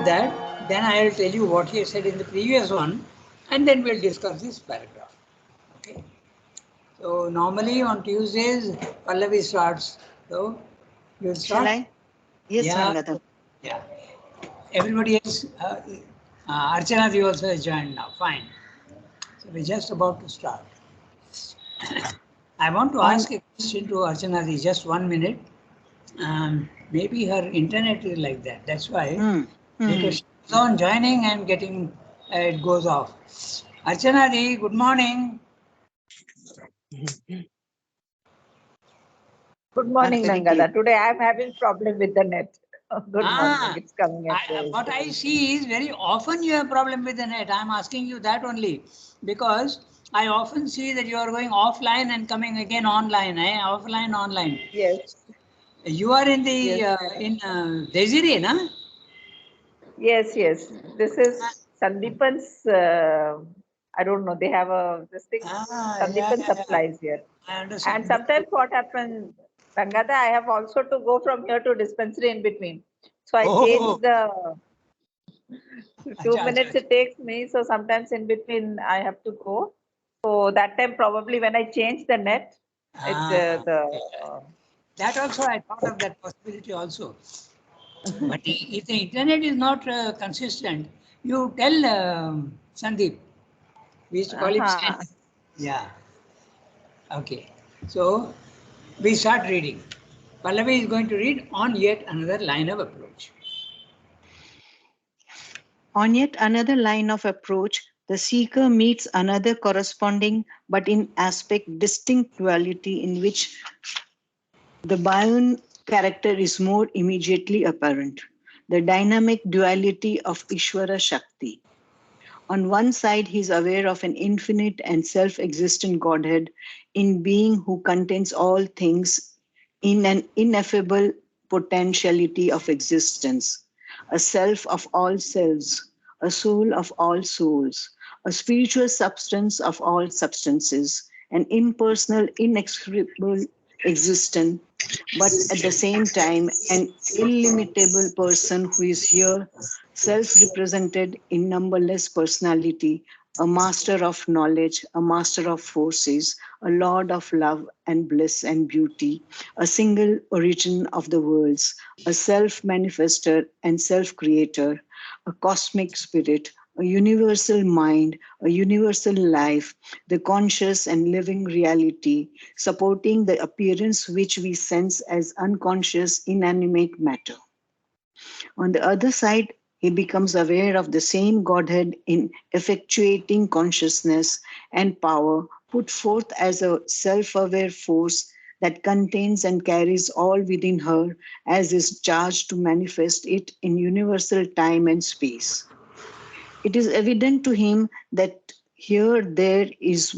with that, then I will tell you what he said in the previous one, and then we'll discuss this paragraph. Okay. So normally on Tuesdays, Pallavi starts. So you'll start. Shall I? Yes, Yeah. Rangada. Yeah. Everybody else, Archana Ji also has joined now. Fine. So we're just about to start. I want to ask a question to Archana Ji, just 1 minute. Maybe her internet is like that. That's why. Because she's on joining and getting, it goes off. Archana Ji, good morning. Good morning, Nangada. Today I am having problem with the net. Good morning. It's coming What I see is very often you have problem with the net. I am asking you that only because I often see that you are going offline and coming again online. Offline, online. Yes. You are in the in Desiree, na? Yes, yes. This is Sandeepan's. I don't know. They have a this thing. Sandeepan supplies here. I understand. And sometimes what happens, Rangada, I have also to go from here to dispensary in between. So I change the 2 minutes it takes me. So sometimes in between I have to go. So that time probably when I change the net, it's that also I thought of that possibility also. But if the internet is not consistent, you tell Sandeep. We used to call him Sandeep. Yeah. Okay. So we start reading. Pallavi is going to read on yet another line of approach. On yet another line of approach, the seeker meets another corresponding but in aspect distinct duality in which the bion character is more immediately apparent. The dynamic duality of Ishwara Shakti. On one side, he is aware of an infinite and self-existent Godhead in being who contains all things in an ineffable potentiality of existence, a self of all selves, a soul of all souls, a spiritual substance of all substances, an impersonal, inexorable existence, but at the same time, an illimitable person who is here self-represented in numberless personality, a master of knowledge, a master of forces, a lord of love and bliss and beauty, a single origin of the worlds, a self-manifester and self-creator, a cosmic spirit, a universal mind, a universal life, the conscious and living reality, supporting the appearance which we sense as unconscious inanimate matter. On the other side, he becomes aware of the same Godhead in effectuating consciousness and power put forth as a self-aware force that contains and carries all within her as is charged to manifest it in universal time and space. It is evident to him that here there is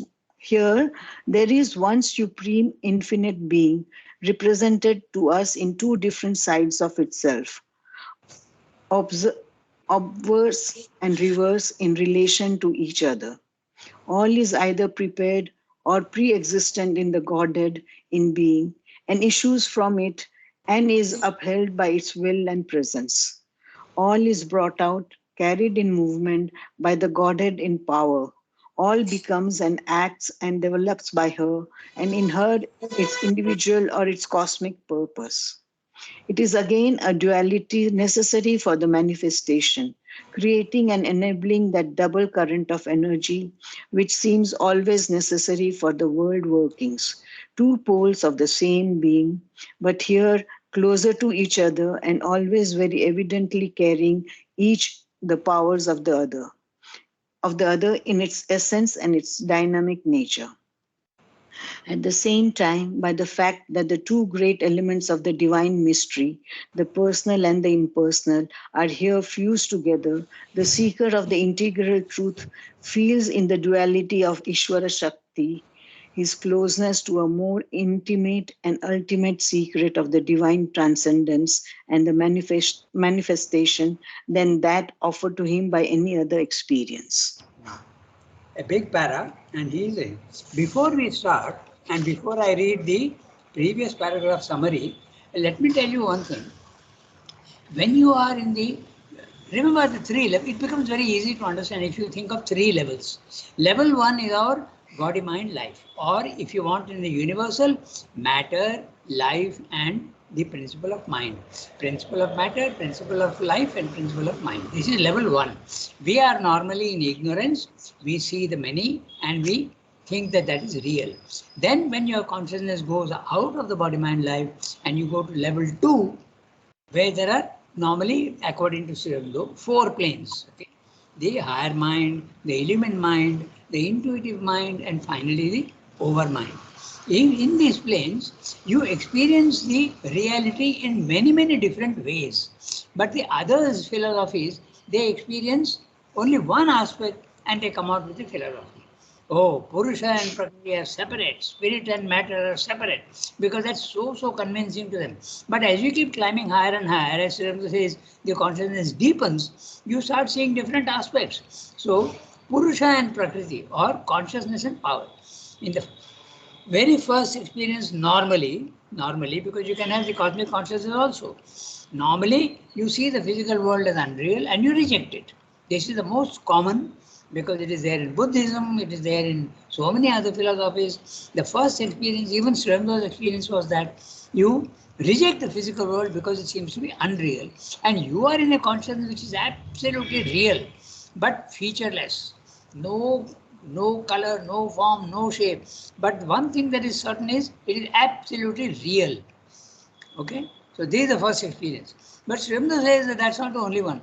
one supreme infinite being represented to us in two different sides of itself, obverse and reverse in relation to each other. All is either prepared or pre-existent in the Godhead in being and issues from it and is upheld by its will and presence. All is brought out, carried in movement by the Godhead in power. All becomes and acts and develops by her, and in her its individual or its cosmic purpose. It is again a duality necessary for the manifestation, creating and enabling that double current of energy which seems always necessary for the world workings, two poles of the same being, but here closer to each other and always very evidently carrying each the powers of the other in its essence and its dynamic nature. At the same time, by the fact that the two great elements of the divine mystery, the personal and the impersonal, are here fused together, the seeker of the integral truth feels in the duality of Ishwara Shakti his closeness to a more intimate and ultimate secret of the divine transcendence and the manifestation than that offered to him by any other experience. A big para, and he is in. Before we start, and before I read the previous paragraph summary, let me tell you one thing. When you are in the Remember the three levels. It becomes very easy to understand if you think of three levels. Level one is our body, mind, life. Or if you want in the universal, matter, life, and the principle of mind. Principle of matter, principle of life, and principle of mind. This is level one. We are normally in ignorance. We see the many and we think that that is real. Then when your consciousness goes out of the body, mind, life, and you go to level two, where there are normally, according to Sriraubindo, four planes. Okay? The higher mind, the illumined mind, the intuitive mind, and finally the overmind. In these planes, you experience the reality in many, many different ways. But the others philosophies, they experience only one aspect and they come out with the philosophy. Oh, Purusha and Prakriti are separate, spirit and matter are separate, because that's so convincing to them. But as you keep climbing higher and higher, as Sriraubindo says, the consciousness deepens, you start seeing different aspects. So, Purusha and Prakriti, or consciousness and power. In the very first experience, normally, because you can have the cosmic consciousness also. Normally, you see the physical world as unreal and you reject it. This is the most common because it is there in Buddhism, it is there in so many other philosophies. The first experience, even Sriraubido's experience, was that you reject the physical world because it seems to be unreal. And you are in a consciousness which is absolutely real, but featureless. No color, no form, no shape. But one thing that is certain is it is absolutely real. Okay? So this is the first experience. But Srimda says that that's not the only one.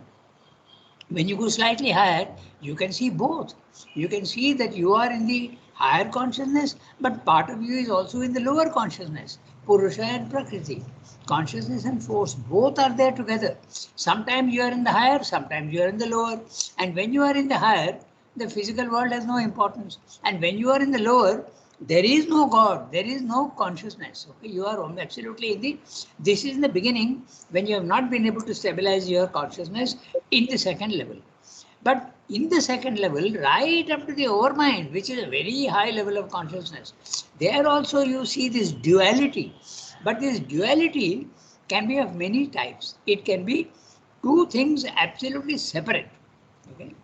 When you go slightly higher, you can see both. You can see that you are in the higher consciousness, but part of you is also in the lower consciousness. Purusha and Prakriti. Consciousness and force, both are there together. Sometimes you are in the higher, sometimes you are in the lower. And when you are in the higher, the physical world has no importance. And when you are in the lower, there is no God, there is no consciousness. Okay, you are absolutely in the, this is in the beginning when you have not been able to stabilize your consciousness in the second level. But in the second level, right up to the overmind, which is a very high level of consciousness, there also you see this duality. But this duality can be of many types. It can be two things absolutely separate. Okay?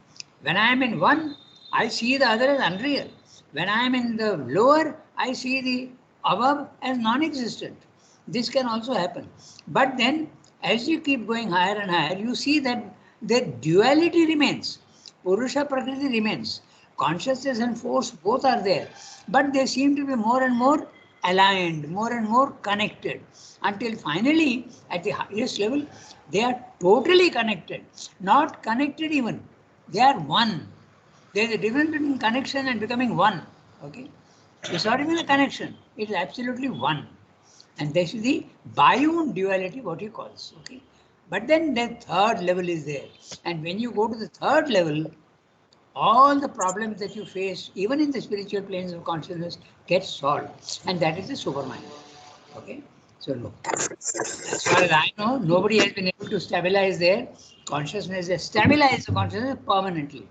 When I am in one, I see the other as unreal. When I am in the lower, I see the above as non-existent. This can also happen. But then, as you keep going higher and higher, you see that the duality remains. Purusha Prakriti remains. Consciousness and force both are there. But they seem to be more and more aligned, more and more connected. Until finally, at the highest level, they are totally connected. Not connected even. They are one. There is a difference between connection and becoming one. Okay? It's not even a connection. It is absolutely one. And this is the biune duality, what he calls. Okay? But then the third level is there. And when you go to the third level, all the problems that you face, even in the spiritual planes of consciousness, get solved. And that is the supermind. Okay? So look, as far as I know, nobody has been able to stabilize their consciousness, they stabilize the consciousness permanently.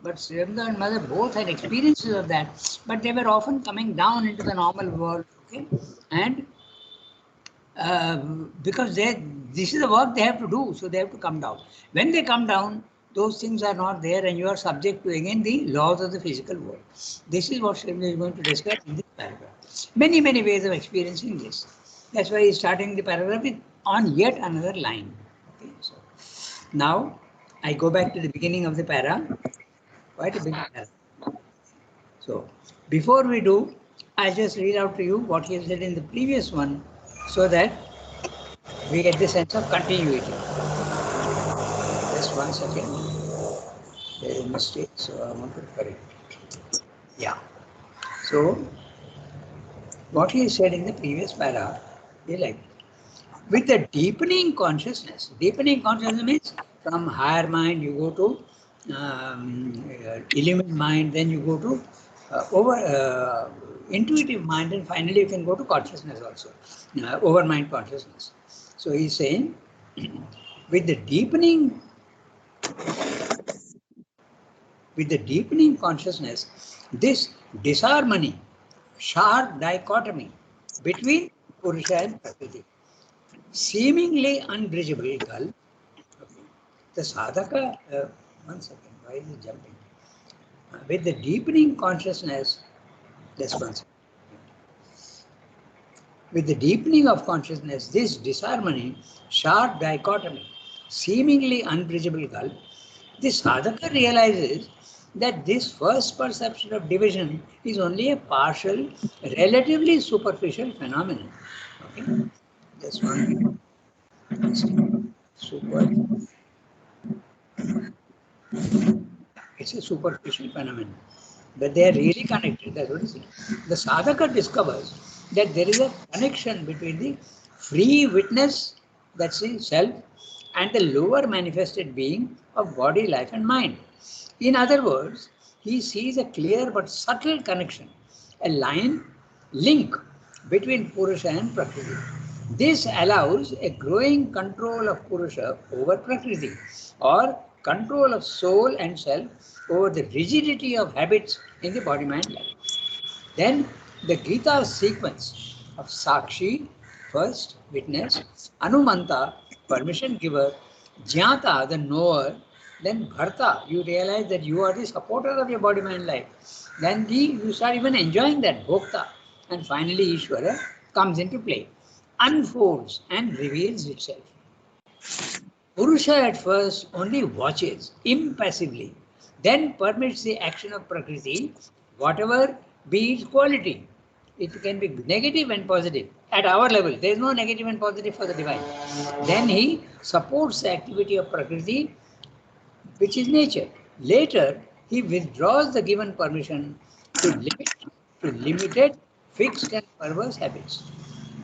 But Sriraubindo and Mother both had experiences of that, but they were often coming down into the normal world, okay? And because this is the work they have to do, so they have to come down. When they come down, those things are not there and you are subject to again the laws of the physical world. This is what Srimad is going to describe in this paragraph. Many ways of experiencing this. That's why he's starting the paragraph with on yet another line. Okay, so now I go back to the beginning of the para, quite a big para. So before we do, I'll just read out to you what he said in the previous one so that we get the sense of continuity. Just 1 second. There is a mistake, so I want to correct it. Yeah. So, what he said in the previous para is like, with the deepening consciousness means from higher mind you go to illumined mind, then you go to intuitive mind, and finally you can go to consciousness also, over mind consciousness. So he's saying, with the deepening consciousness, this disharmony, sharp dichotomy between Purusha and Prakriti, seemingly unbridgeable gulf, The sadhaka, one second, why is it jumping? With the deepening consciousness, let's concentrate. With the deepening of consciousness, this disharmony, sharp dichotomy, seemingly unbridgeable gulf, the sadhaka realizes that this first perception of division is only a partial, relatively superficial phenomenon. Okay? This one, super, it's a superficial phenomenon. But they are really connected, that's what it is. The sadhaka discovers that there is a connection between the free witness, that's the self, and the lower manifested being of body, life, and mind. In other words, he sees a clear but subtle connection, a link between Purusha and Prakriti. This allows a growing control of Purusha over Prakriti, or control of soul and self over the rigidity of habits in the body-mind life. Then the Gita sequence of Sakshi, first witness, Anumanta, permission giver, Jnata, the knower, then Bharta, you realize that you are the supporter of your body-mind life. Then you start even enjoying that, Bhokta. And finally Ishwara comes into play, unfolds and reveals itself. Purusha at first only watches impassively, then permits the action of Prakriti, whatever be its quality. It can be negative and positive. At our level, there is no negative and positive for the divine. Then he supports the activity of Prakriti, which is nature. Later, he withdraws the given permission to limited, fixed and perverse habits.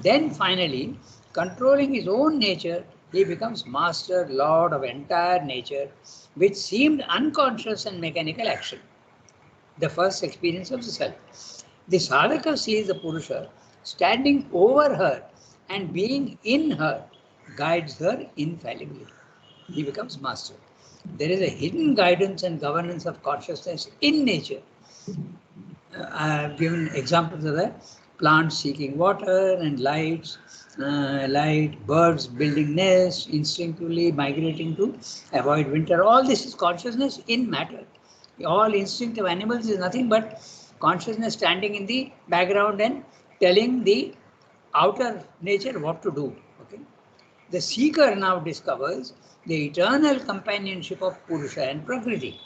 Then finally, controlling his own nature, he becomes master, lord of entire nature, which seemed unconscious and mechanical action. The first experience of the self. The sadhaka sees the Purusha standing over her and being in her, guides her infallibly. He becomes master. There is a hidden guidance and governance of consciousness in nature. I have given examples of that. Plants seeking water and light, birds building nests, instinctively migrating to avoid winter. All this is consciousness in matter. All instinct of animals is nothing but consciousness standing in the background and telling the outer nature what to do. Okay? The seeker now discovers the eternal companionship of Purusha and Prakriti,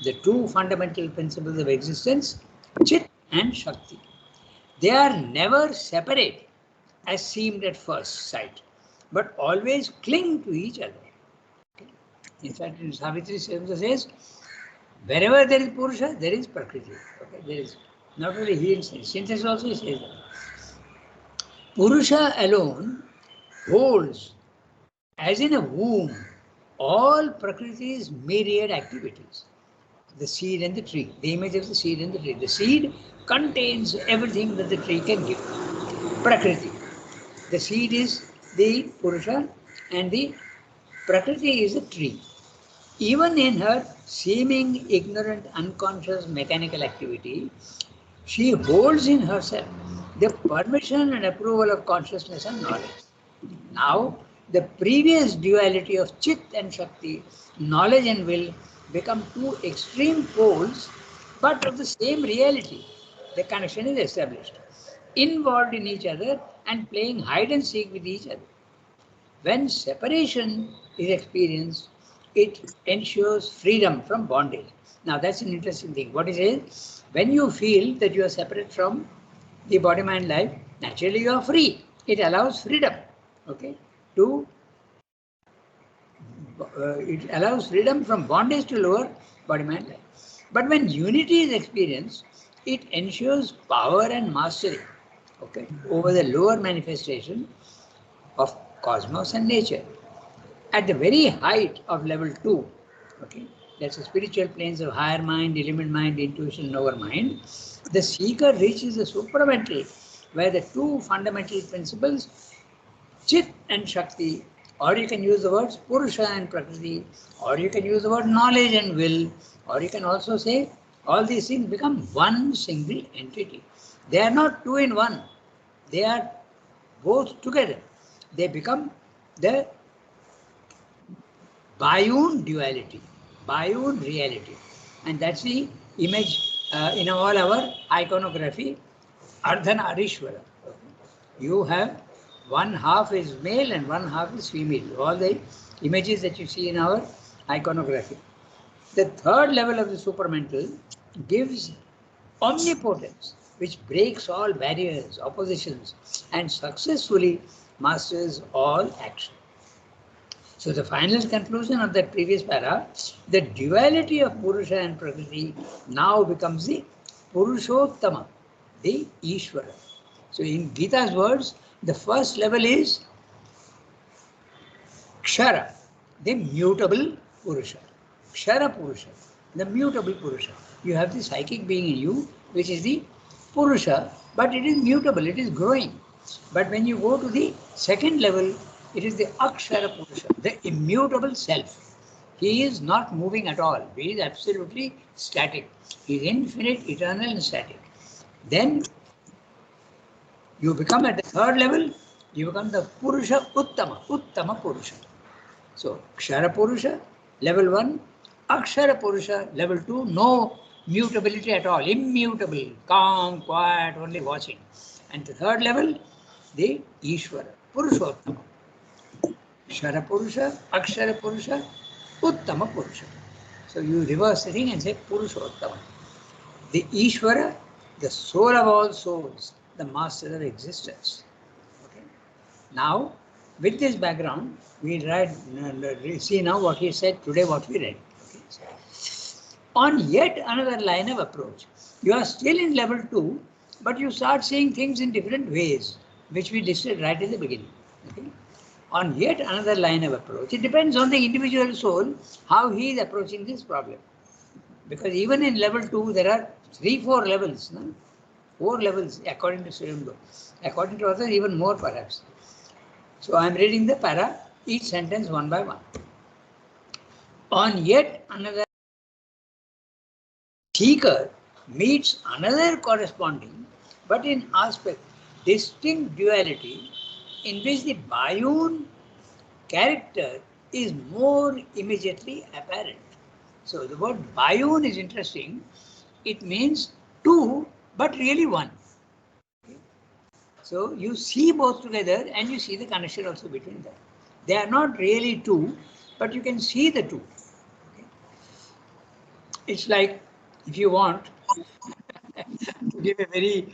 the two fundamental principles of existence, Chit and Shakti. They are never separate as seemed at first sight, but always cling to each other. In fact, in Savitri says, wherever there is Purusha, there is Prakriti. Okay? There is not only he and synthesis also says that. Purusha alone holds, as in a womb, all Prakriti's myriad activities. The seed and the tree, the image of the seed and the tree. The seed contains everything that the tree can give. Prakriti. The seed is the Purusha and the Prakriti is the tree. Even in her seeming ignorant, unconscious mechanical activity, she holds in herself the permission and approval of consciousness and knowledge. Now, the previous duality of Chit and Shakti, knowledge and will, become two extreme poles, but of the same reality. The connection is established, involved in each other and playing hide and seek with each other. When separation is experienced, it ensures freedom from bondage. Now, that's an interesting thing. What is it? When you feel that you are separate from the body-mind life, naturally you are free. It allows freedom. Okay, it allows freedom from bondage to lower body-mind life. But when unity is experienced, it ensures power and mastery, okay, over the lower manifestation of cosmos and nature. At the very height of level 2, okay, that's the spiritual planes of higher mind, element mind, intuition, and lower mind, the seeker reaches the supramental, where the two fundamental principles, Chit and Shakti, or you can use the words Purusha and Prakriti, or you can use the word knowledge and will, or you can also say all these things become one single entity. They are not two in one. They are both together. They become the biune duality, biune reality. And that's the image in all our iconography, Ardhana Ishwara. You have one half is male and one half is female. All the images that you see in our iconography. The third level of the supermental gives omnipotence, which breaks all barriers, oppositions, and successfully masters all action. So the final conclusion of that previous para, the duality of Purusha and Prakriti now becomes the Purushottama, the Ishwara. So in Gita's words, the first level is Kshara, the mutable Purusha. Kshara Purusha, the mutable Purusha. You have the psychic being in you, which is the Purusha, but it is mutable, it is growing. But when you go to the second level, it is the Akshara Purusha, the immutable self. He is not moving at all. He is absolutely static. He is infinite, eternal, and static. Then you become at the third level, you become the Purusha Uttama, Uttama Purusha. So, Kshara Purusha, level 1, Akshara Purusha, level 2, no mutability at all, immutable, calm, quiet, only watching. And the third level, the Ishwara, Purushottama. Kshara Purusha, Akshara Purusha, Uttama Purusha. So you reverse the thing and say Purushottama. The Ishwara, the soul of all souls, the master of existence. Okay. Now, with this background, we see now what he said today, what we read. Okay. So, on yet another line of approach, you are still in level 2, but you start seeing things in different ways, which we listed right in the beginning. Okay. On yet another line of approach, it depends on the individual soul how he is approaching this problem. Because even in level 2, there are 3-4 levels, no? 4 levels according to Sriramdo. According to others, even more perhaps. So I am reading the para, each sentence one by one. On yet another, seeker meets another corresponding, but in aspect, distinct duality in which the biune character is more immediately apparent. So the word biune is interesting. It means two, but really one. So you see both together and you see the connection also between them. They are not really two, but you can see the two. Okay. It's like, if you want to give a very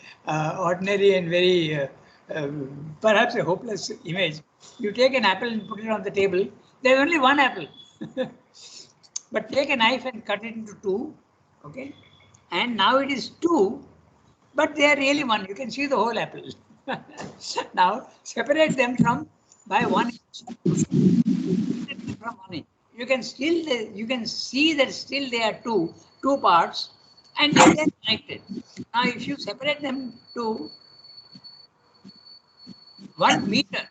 ordinary and very perhaps a hopeless image, you take an apple and put it on the table. There's only one apple. But take a knife and cut it into two, okay? And now it is two, but they are really one. You can see the whole apple. Now separate them from by 1 inch. From 1 inch. You can see that still they are two parts, and yet they are connected. Now, if you separate them to 1 meter,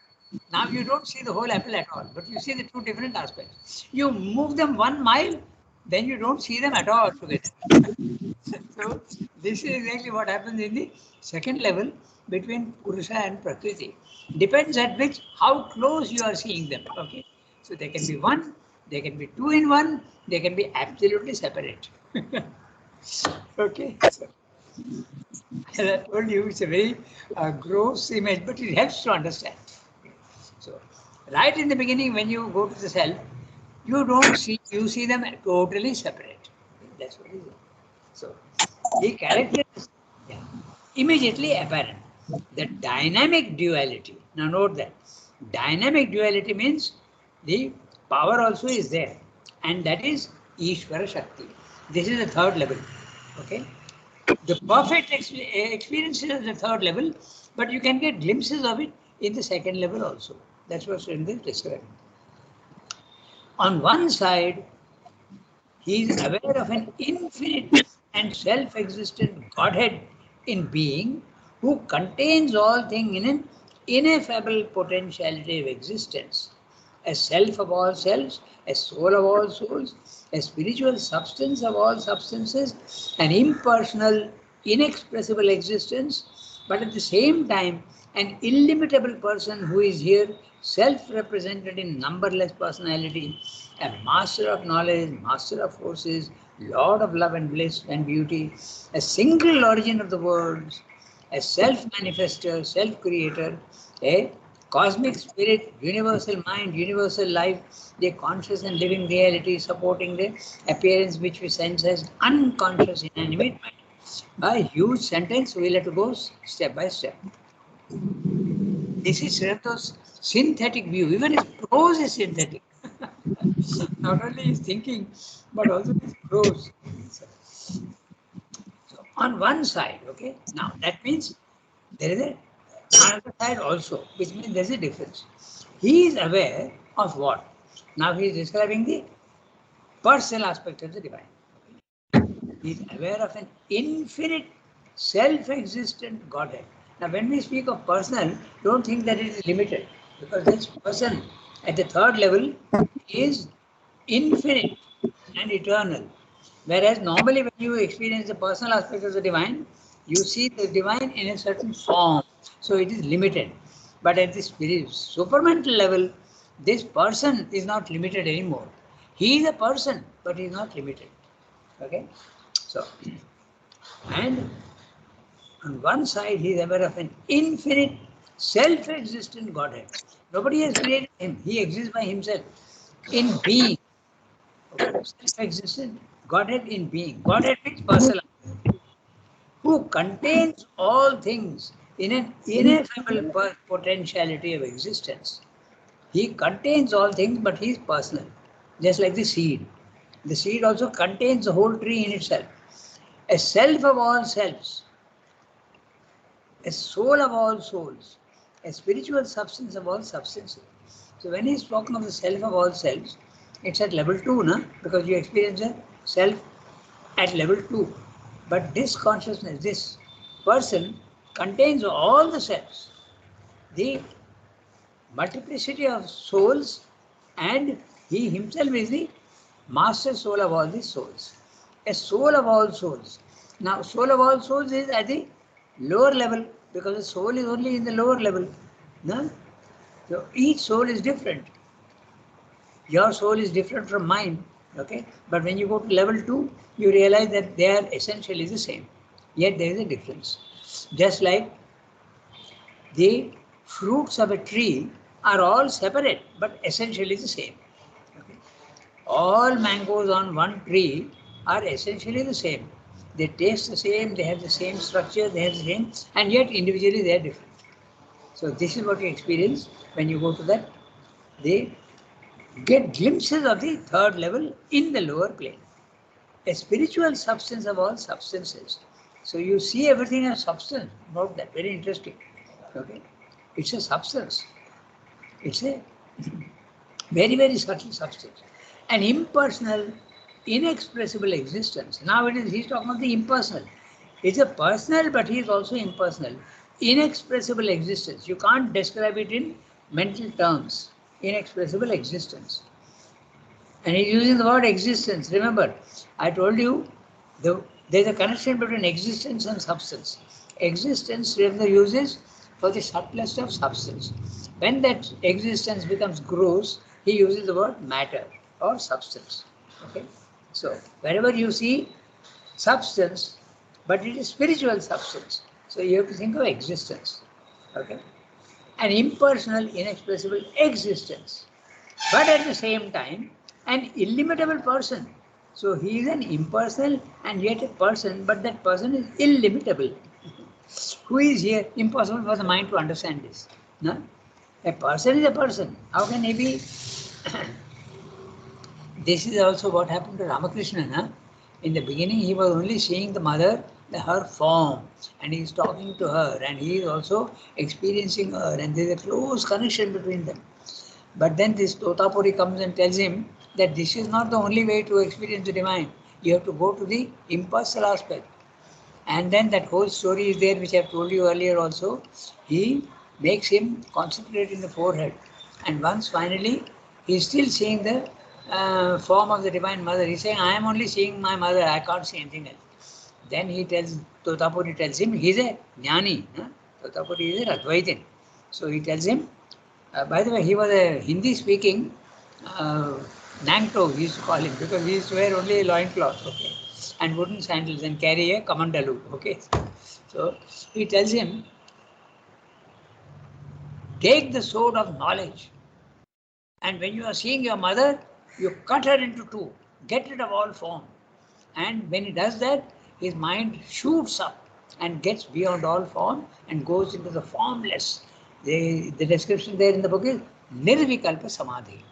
now you don't see the whole apple at all, but you see the two different aspects. You move them 1 mile, then you don't see them at all together. So this is exactly what happens in the second level between Purusha and Prakriti. Depends at which, how close you are seeing them. Okay. So they can be one, they can be two in one, they can be absolutely separate. Okay. So, as I told you, it's a very gross image, but it helps to understand. So, right in the beginning, when you go to the self, you don't see, you see them totally separate. That's what it is. So, the character is immediately apparent. The dynamic duality. Now, note that dynamic duality means the power also is there, and that is Ishwara Shakti. This is the third level. Okay. The perfect experience is at the third level, but you can get glimpses of it in the second level also. That's what Srindra is describing. On one side, he is aware of an infinite and self-existent Godhead in being who contains all things in an ineffable potentiality of existence. A self of all selves, a soul of all souls, a spiritual substance of all substances, an impersonal, inexpressible existence, but at the same time, an illimitable person who is here self-represented in numberless personality, a master of knowledge, master of forces, Lord of love and bliss and beauty, a single origin of the worlds, a self-manifester, self-creator, a cosmic spirit, universal mind, universal life, the conscious and living reality supporting the appearance which we sense as unconscious inanimate mind. A huge sentence, we'll have to go step by step. This is Shrestha's synthetic view. Even his prose is synthetic. Not only his thinking, but also his prose. So on one side, okay, now that means there is another side also, which means there's a difference. He is aware of what? Now he is describing the personal aspect of the divine. He is aware of an infinite, self-existent Godhead. Now when we speak of personal, don't think that it is limited, because this person at the third level is infinite and eternal. Whereas normally when you experience the personal aspect of the divine, you see the divine in a certain form. So it is limited. But at the spirit, supramental level, this person is not limited anymore. He is a person, but he is not limited. Okay? So, and on one side he is aware of an infinite, self-existent Godhead. Nobody has created him. He exists by himself in being. Self-existent Godhead in being. Godhead means personal, who contains all things in an ineffable potentiality of existence. He contains all things, but he is personal, just like the seed. The seed also contains the whole tree in itself. A self of all selves, a soul of all souls, a spiritual substance of all substances. So when he's talking of the self of all selves, it's at level 2, no? Because you experience a self at level 2. But this consciousness, this person contains all the selves, the multiplicity of souls, and he himself is the master soul of all the souls. A soul of all souls. Now, soul of all souls is at the lower level, because the soul is only in the lower level. No? So each soul is different. Your soul is different from mine. Okay? But when you go to level 2, you realize that they are essentially the same. Yet there is a difference. Just like the fruits of a tree are all separate, but essentially the same. Okay? All mangoes on one tree are essentially the same. They taste the same, they have the same structure, they have the same, and yet individually they are different. So this is what you experience when you go to that. They get glimpses of the third level in the lower plane. A spiritual substance of all substances. So you see everything as substance. Note that, very interesting. Okay? It's a substance. It's a very, very subtle substance. An impersonal, inexpressible existence. Now he's talking about the impersonal. It's a personal, but he is also impersonal. Inexpressible existence. You can't describe it in mental terms. Inexpressible existence. And he's using the word existence. Remember, I told you there's a connection between existence and substance. Existence, Srivendra uses for the subtlest of substance. When that existence becomes gross, he uses the word matter or substance. Okay? So, wherever you see substance, but it is spiritual substance. So, you have to think of existence. Okay? An impersonal, inexpressible existence. But at the same time, an illimitable person. So he is an impersonal and yet a person, but that person is illimitable. Who is here? Impossible for the mind to understand this. No? A person is a person. How can he be? This is also what happened to Ramakrishna. No? In the beginning, he was only seeing the mother, her form, and he is talking to her, and he is also experiencing her, and there is a close connection between them. But then this Totapuri comes and tells him that this is not the only way to experience the divine. You have to go to the impersonal aspect. And then that whole story is there, which I have told you earlier also. He makes him concentrate in the forehead. And once finally, he is still seeing the form of the Divine Mother. He's saying, I am only seeing my mother, I can't see anything else. Then he tells, Totapuri tells him, he's a Jnani. Totapuri is a Advaitin. So he tells him, by the way, he was a Hindi-speaking Nangto, we used to call him, because we used to wear only loincloth, okay, and wooden sandals and carry a kamandalu, okay. So he tells him, take the sword of knowledge, and when you are seeing your mother, you cut her into two, get rid of all form. And when he does that, his mind shoots up and gets beyond all form and goes into the formless. The description there in the book is Nirvikalpa Samadhi.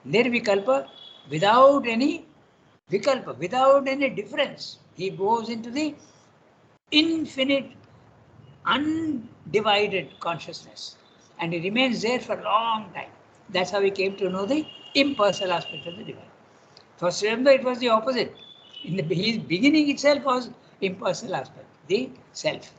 Nirvikalpa, without any vikalpa, without any difference. He goes into the infinite, undivided consciousness. And he remains there for a long time. That's how he came to know the impersonal aspect of the divine. First, remember, it was the opposite. In his beginning itself was impersonal aspect, the self.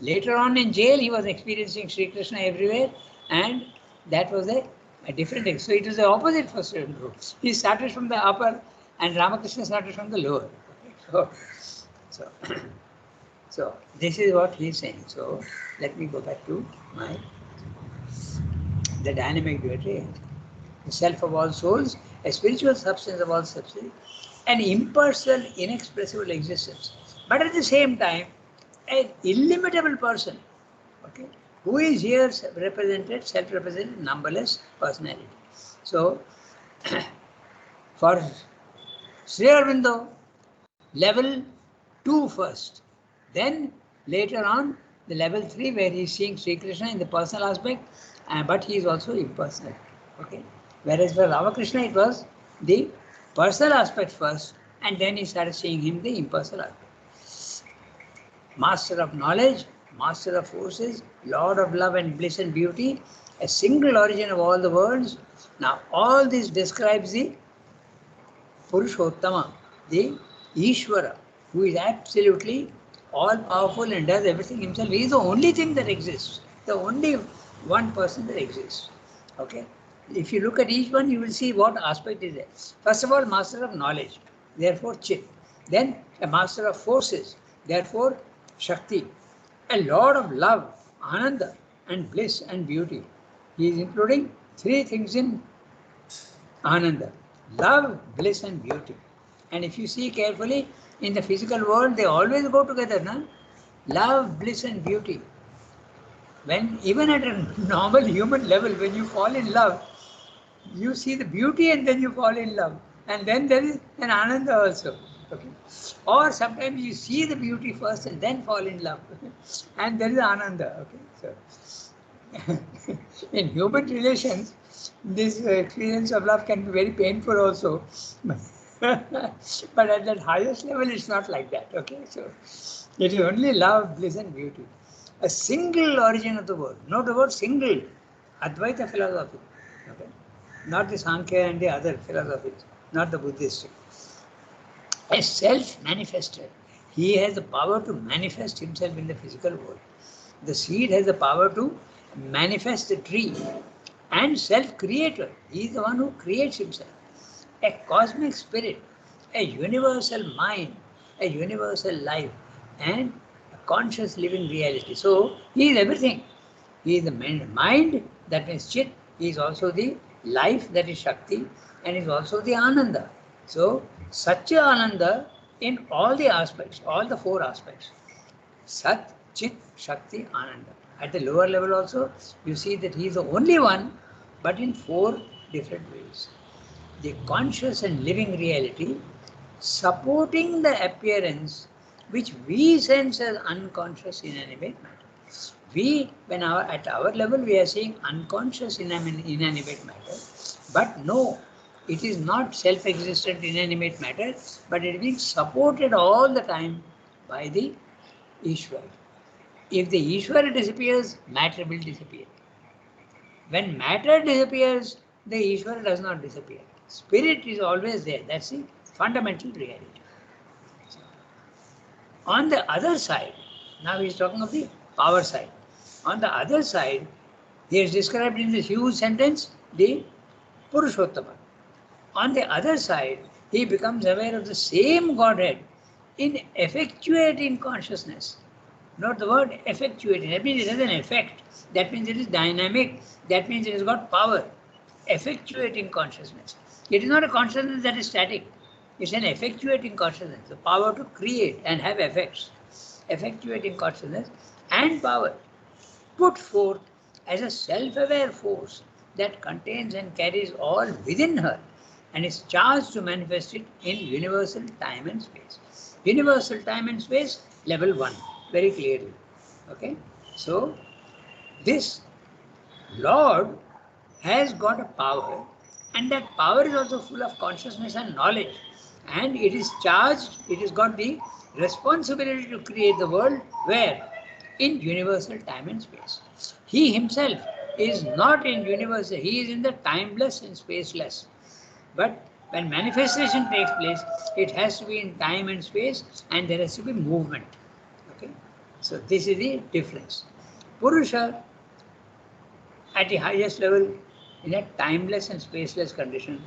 Later on in jail, he was experiencing Sri Krishna everywhere, and that was a different thing. So it was the opposite for Sri Guru. He started from the upper, and Ramakrishna started from the lower. So, so this is what he is saying. So let me go back to the dynamic duality. The self of all souls, a spiritual substance of all substance, an impersonal, inexpressible existence, but at the same time, an illimitable person, okay, who is here represented, self-represented, numberless personality. So, for Sri Aurobindo, level 2 first, then later on the level 3 where he is seeing Sri Krishna in the personal aspect, but he is also impersonal. Okay. Whereas for Ramakrishna it was the personal aspect first, and then he started seeing him the impersonal aspect. Master of knowledge, master of forces, lord of love and bliss and beauty, a single origin of all the worlds. Now all this describes the Purushottama, the Ishwara, who is absolutely all powerful and does everything himself. He is the only thing that exists, the only one person that exists. Okay. If you look at each one, you will see what aspect is there. First of all, master of knowledge, therefore Chit. Then a master of forces, therefore Shakti. A lord of love, Ananda, and bliss and beauty. He is including three things in Ananda: love, bliss, and beauty. And if you see carefully, in the physical world, they always go together, na? Love, bliss, and beauty. When even at a normal human level, when you fall in love, you see the beauty and then you fall in love. And then there is an Ananda also. Okay. Or sometimes you see the beauty first and then fall in love. And there is Ananda. Okay. So in human relations, this experience of love can be very painful also. But at that highest level, it's not like that. Okay. So it is only love, bliss, and beauty. A single origin of the world. Note the word single. Advaita philosophy. Okay. Not the Sankhya and the other philosophies, not the Buddhist. A self-manifester. He has the power to manifest himself in the physical world. The seed has the power to manifest the tree. And self-creator. He is the one who creates himself. A cosmic spirit, a universal mind, a universal life, and a conscious living reality. So, he is everything. He is the mind, that means Chit. He is also the life, that is Shakti, and is also the Ananda. So, Satya Ananda in all the aspects, all the four aspects. Sat, Chit, Shakti, Ananda. At the lower level also, you see that he is the only one, but in four different ways. The conscious and living reality supporting the appearance which we sense as unconscious inanimate matter. We, at our level, we are seeing unconscious inanimate matter, but no, it is not self-existent inanimate matter, but it is being supported all the time by the Ishwara. If the Ishwara disappears, matter will disappear. When matter disappears, the Ishwara does not disappear. Spirit is always there. That's the fundamental reality. On the other side, now he is talking of the power side. On the other side, he is described in this huge sentence, the Purushottama. On the other side, he becomes aware of the same Godhead in effectuating consciousness. Note the word effectuating. That means it has an effect. That means it is dynamic. That means it has got power. Effectuating consciousness. It is not a consciousness that is static. It's an effectuating consciousness, the power to create and have effects. Effectuating consciousness and power put forth as a self-aware force that contains and carries all within her and is charged to manifest it in universal time and space. Universal time and space, level 1, very clearly. Okay? So, this Lord has got a power, and that power is also full of consciousness and knowledge. And it is charged, it has got the responsibility to create the world where? In universal time and space. He himself is not in universal, he is in the timeless and spaceless. But when manifestation takes place, it has to be in time and space, and there has to be movement. Okay? So this is the difference. Purusha at the highest level in a timeless and spaceless condition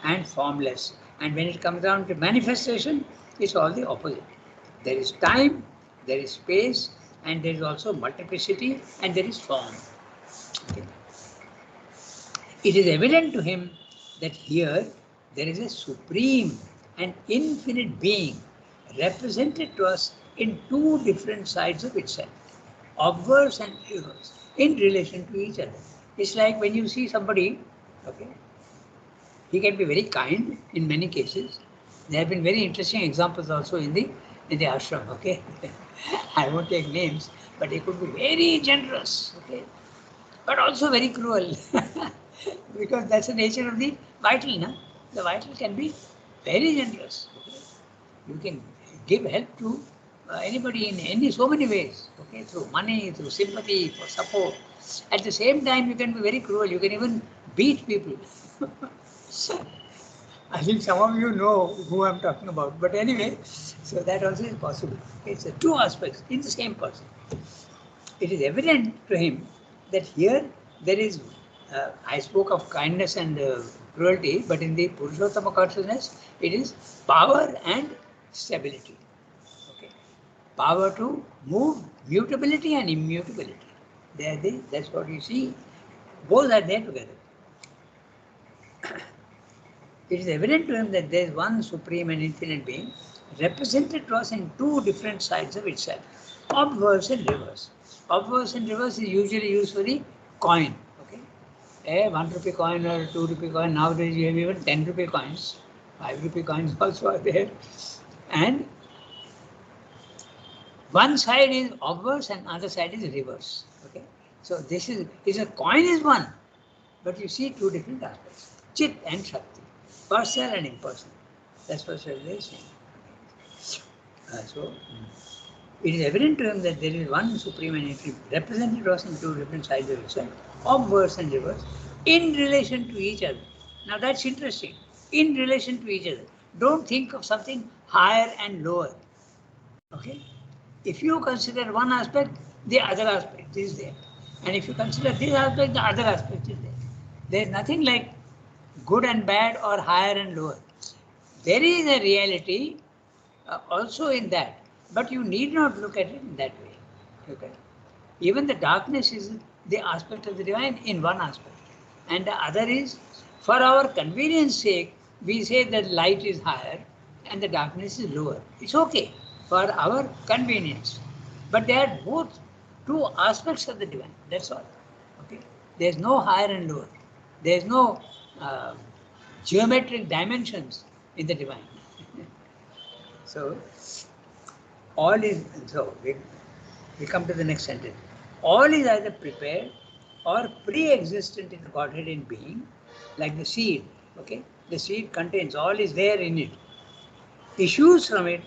and formless. And when it comes down to manifestation, it's all the opposite. There is time, there is space, and there is also multiplicity, and there is form. Okay. It is evident to him that here there is a supreme and infinite being represented to us in two different sides of itself, obverse and reverse, in relation to each other. It's like when you see somebody, okay, he can be very kind in many cases. There have been very interesting examples also in the ashram, okay. I won't take names, but he could be very generous, okay, but also very cruel. Because that's the nature of the vital, no? The vital can be very generous. Okay? You can give help to anybody in so many ways, okay, through money, through sympathy, for support. At the same time, you can be very cruel. You can even beat people. I think some of you know who I'm talking about. But anyway, so that also is possible. It's two aspects in the same person. It is evident to him that here there is, I spoke of kindness and cruelty, but in the Purushottama consciousness, it is power and stability. Okay. Power to move, mutability and immutability. That's what you see. Both are there together. It is evident to him that there is one supreme and infinite being represented to us in two different sides of itself, obverse and reverse. Obverse and reverse is usually used for the coin. Okay, a 1 rupee coin or 2 rupee coin. Nowadays you have even 10 rupee coins, 5 rupee coins also are there, and one side is obverse and other side is reverse. Okay, so this is a coin is one, but you see two different aspects: Chit and Shakti, personal and impersonal. That's what Shakti is saying. So it is evident to him that there is one supreme and infinite represented to us in two different sides of itself, obverse and reverse, in relation to each other. Now that's interesting. In relation to each other. Don't think of something higher and lower. Okay? If you consider one aspect, the other aspect is there. And if you consider this aspect, the other aspect is there. There is nothing like good and bad or higher and lower. There is a reality also in that, but you need not look at it in that way. Okay? Even the darkness is the aspect of the divine in one aspect, and the other is, for our convenience sake, we say that light is higher and the darkness is lower. It's okay for our convenience, but they are both two aspects of the divine. That's all. Okay? There's no higher and lower. There's no geometric dimensions in the divine. So all is, so we come to the next sentence. All is either prepared or pre-existent in Godhead in being, like the seed. Okay, the seed contains, all is there in it, issues from it,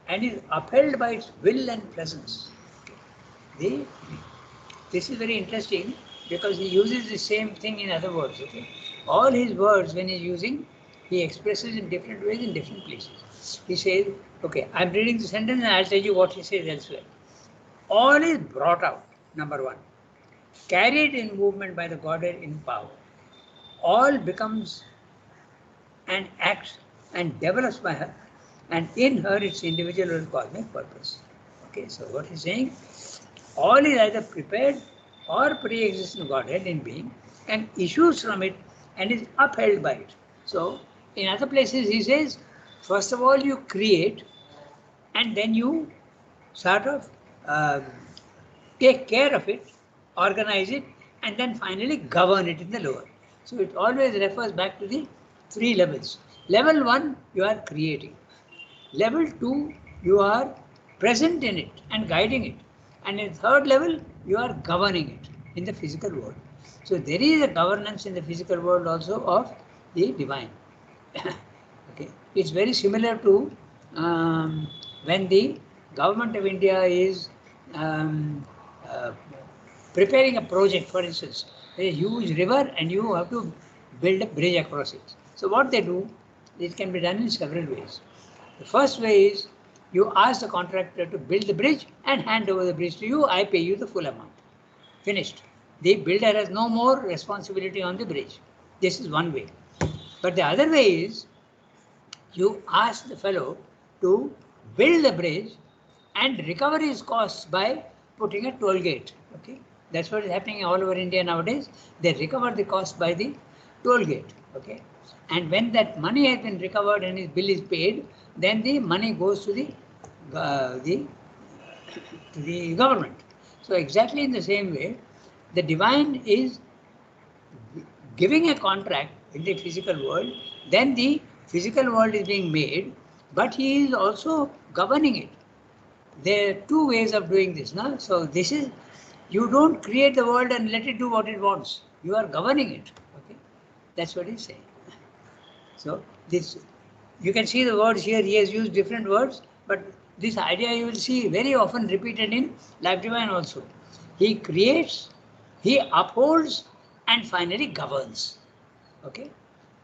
and is upheld by its will and presence. This is very interesting because he uses the same thing in other words. Okay, all his words when he's using, he expresses in different ways in different places. He says, okay, I'm reading the sentence and I'll tell you what he says elsewhere. All is brought out, number one, carried in movement by the Godhead in power. All becomes and acts and develops by her, and in her its individual and cosmic purpose. Okay, so what he's saying, all is either prepared or pre-existent Godhead in being and issues from it and is upheld by it. So in other places he says, first of all you create and then you sort of take care of it, organize it, and then finally govern it in the lower. So it always refers back to the three levels. Level 1, you are creating. Level 2, you are present in it and guiding it. And in third level, you are governing it in the physical world. So there is a governance in the physical world also of the divine. Okay, it's very similar to when the government of India is um, uh, preparing a project. For instance, a huge river and you have to build a bridge across it. So what they do, it can be done in several ways. The first way is you ask the contractor to build the bridge and hand over the bridge to you. I pay you the full amount. Finished. The builder has no more responsibility on the bridge. This is one way. But the other way is you ask the fellow to build the bridge and recover his costs by putting a toll gate. Okay, that's what is happening all over India nowadays. They recover the cost by the toll gate. Okay, and when that money has been recovered and his bill is paid, then the money goes to the government. So exactly in the same way, the divine is giving a contract in the physical world, then the physical world is being made, but he is also governing it. There are two ways of doing this. No? So this is, you don't create the world and let it do what it wants. You are governing it. Okay, that's what he's saying. So this, you can see the words here. He has used different words, but this idea you will see very often repeated in Life Divine also. He creates, he upholds, and finally governs. Okay,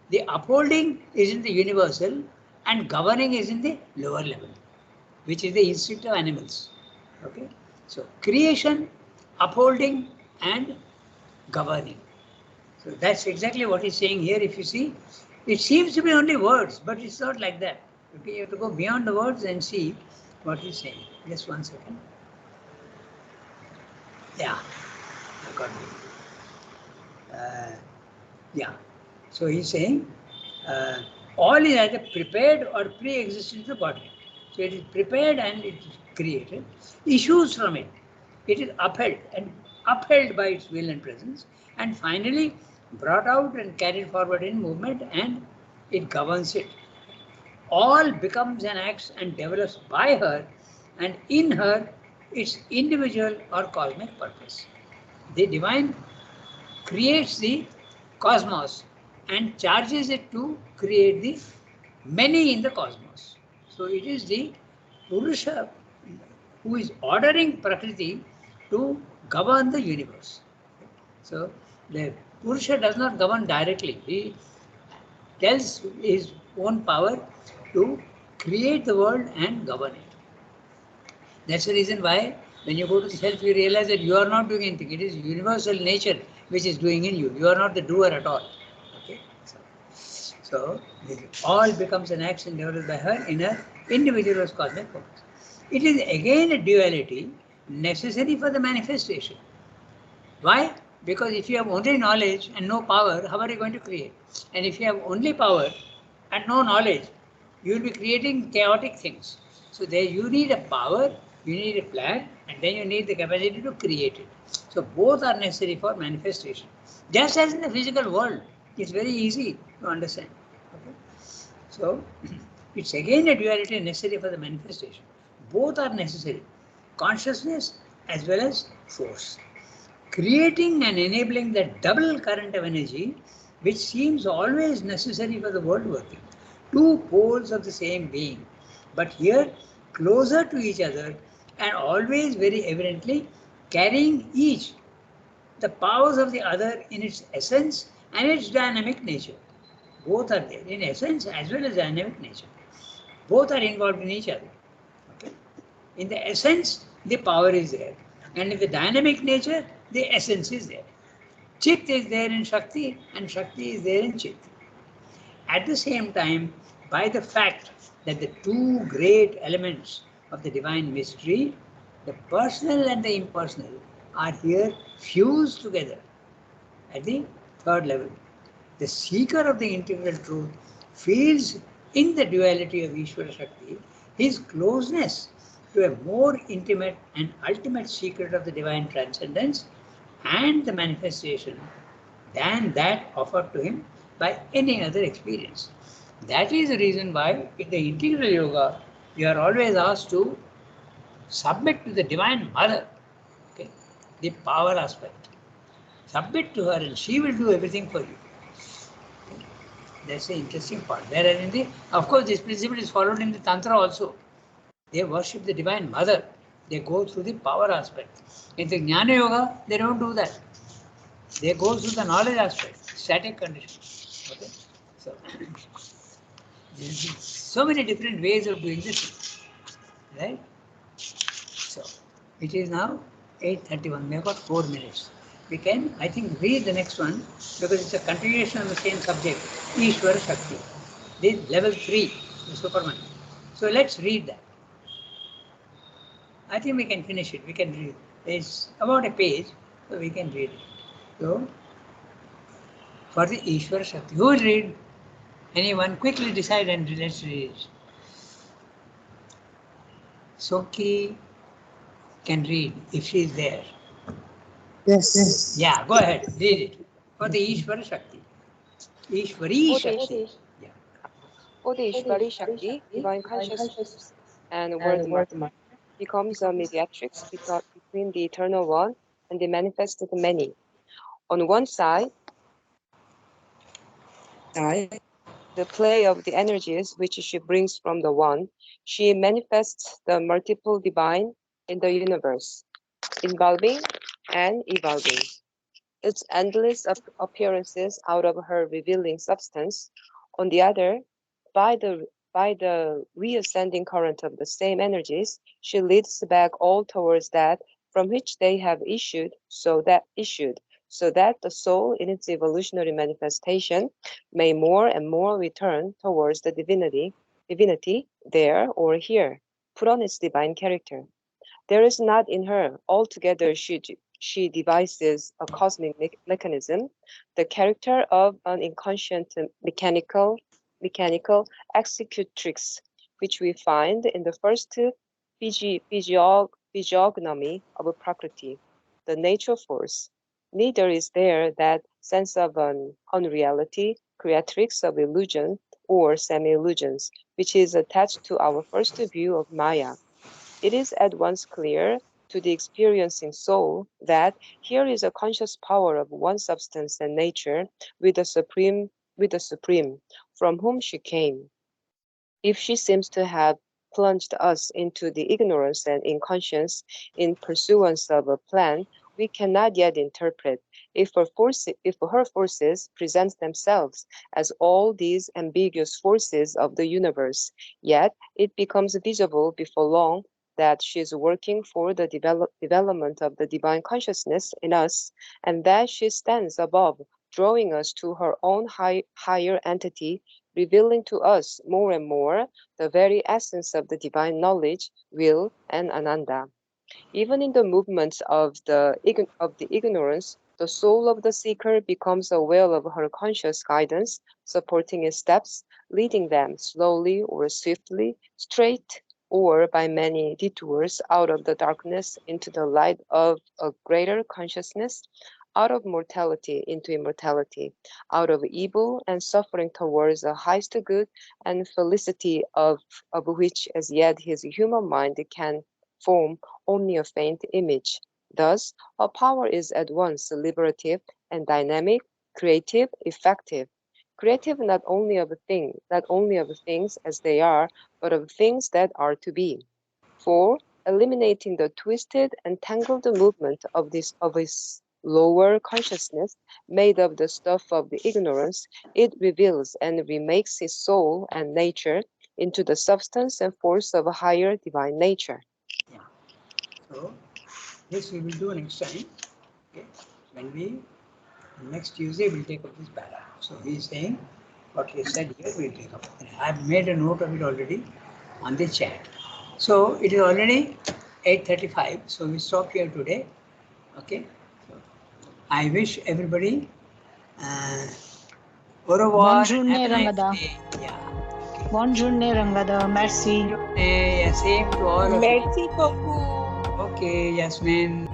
the upholding is in the universal, and governing is in the lower level, which is the instinct of animals. Okay, so creation, upholding, and governing. So that's exactly what he's saying here. If you see, it seems to be only words, but it's not like that. Okay, you have to go beyond the words and see what he's saying. Just 1 second. Yeah, I got it. Yeah. So he's saying all is either prepared or pre-existent to the body. So it is prepared and it is created. Issues from it. It is upheld by its will and presence, and finally brought out and carried forward in movement, and it governs it. All becomes and acts and develops by her, and in her its individual or cosmic purpose. The divine creates the cosmos and charges it to create the many in the cosmos. So it is the Purusha who is ordering Prakriti to govern the universe. So the Purusha does not govern directly. He tells his own power to create the world and govern it. That's the reason why when you go to the self, you realize that you are not doing anything. It is universal nature which is doing in you. You are not the doer at all. Okay. So all becomes an action developed by her in her individual cosmic purpose. It is again a duality necessary for the manifestation. Why? Because if you have only knowledge and no power, how are you going to create? And if you have only power and no knowledge, you will be creating chaotic things. So there you need a power, you need a plan, and then you need the capacity to create it. So both are necessary for manifestation. Just as in the physical world, it's very easy to understand. Okay? So it's again a duality necessary for the manifestation. Both are necessary, consciousness as well as force. Creating and enabling that double current of energy which seems always necessary for the world working. Two poles of the same being, but here closer to each other and always very evidently carrying each the powers of the other in its essence and its dynamic nature. Both are there in essence as well as dynamic nature. Both are involved in each other. Okay? In the essence, the power is there. And in the dynamic nature, the essence is there. Chit is there in Shakti and Shakti is there in Chit. At the same time, by the fact that the two great elements of the divine mystery, the personal and the impersonal, are here fused together at the third level. The seeker of the integral truth feels in the duality of Ishwara Shakti his closeness to a more intimate and ultimate secret of the divine transcendence and the manifestation than that offered to him by any other experience. That is the reason why in the integral yoga you are always asked to submit to the divine mother, okay, the power aspect. Submit to her and she will do everything for you. That's the interesting part. Whereas in the, of course, this principle is followed in the Tantra also. They worship the divine mother. They go through the power aspect. In the Jnana Yoga, they don't do that. They go through the knowledge aspect, static condition. Okay? So, there's so many different ways of doing this. Right? So, it is now 8:31. We have got 4 minutes. We can, I think, read the next one because it's a continuation of the same subject, Ishwara Shakti. This level 3, the Superman. So let's read that. I think we can finish it. We can read. It's about a page, so we can read it. So, for the Ishwara Shakti, who will read? Anyone? Quickly decide and let's read it. Soki can read if she is there. Yes. Yeah, go ahead, read it. For the Ishwara Shakti. Ishwari Shakti. Yeah. For the Ishwari Shakti, divine consciousness and word mother, becomes a mediatrix between the eternal one and the manifested many. On one side, the play of the energies which she brings from the one, she manifests the multiple divine in the universe, involving and evolving. Its endless appearances out of her revealing substance. On the other, by the reascending current of the same energies, she leads back all towards that from which they have issued, so that the soul in its evolutionary manifestation may more and more return towards the divinity there or here, put on its divine character. There is not in her altogether she devises a cosmic mechanism, the character of an inconscient mechanical executrix, which we find in the first physiognomy of Prakriti, the nature force. Neither is there that sense of an unreality, creatrix of illusion or semi-illusions, which is attached to our first view of Maya. It is at once clear to the experiencing soul that here is a conscious power of one substance and nature with the supreme, from whom she came. If she seems to have plunged us into the ignorance and inconscience in pursuance of a plan we cannot yet interpret, if her forces present themselves as all these ambiguous forces of the universe, yet it becomes visible before long that she is working for the development of the divine consciousness in us, and that she stands above, drawing us to her own higher entity, revealing to us more and more the very essence of the divine knowledge, will, and ananda. Even in the movements of the ignorance, the soul of the seeker becomes aware of her conscious guidance, supporting his steps, leading them slowly or swiftly, straight or by many detours out of the darkness into the light of a greater consciousness, out of mortality into immortality, out of evil and suffering towards the highest good and felicity of which as yet his human mind can form only a faint image. Thus, her power is at once liberative and dynamic, creative, effective. Creative not only of things as they are, but of things that are to be. For eliminating the twisted and tangled movement of his lower consciousness, made of the stuff of the ignorance, it reveals and remakes his soul and nature into the substance and force of a higher divine nature. Yeah. So this we will do next time. Okay. Next Tuesday we'll take up this paragraph. So he is saying what he said here we'll take up. And I have made a note of it already on the chat. So it is already 8:35. So we stop here today. Okay. So I wish everybody Au revoir. Bonne journée, Have a nice Rangada. day. Yeah. Bonne journée, Rangada. Merci. Yeah, same to all of you. Merci beaucoup. Okay, Yasmin.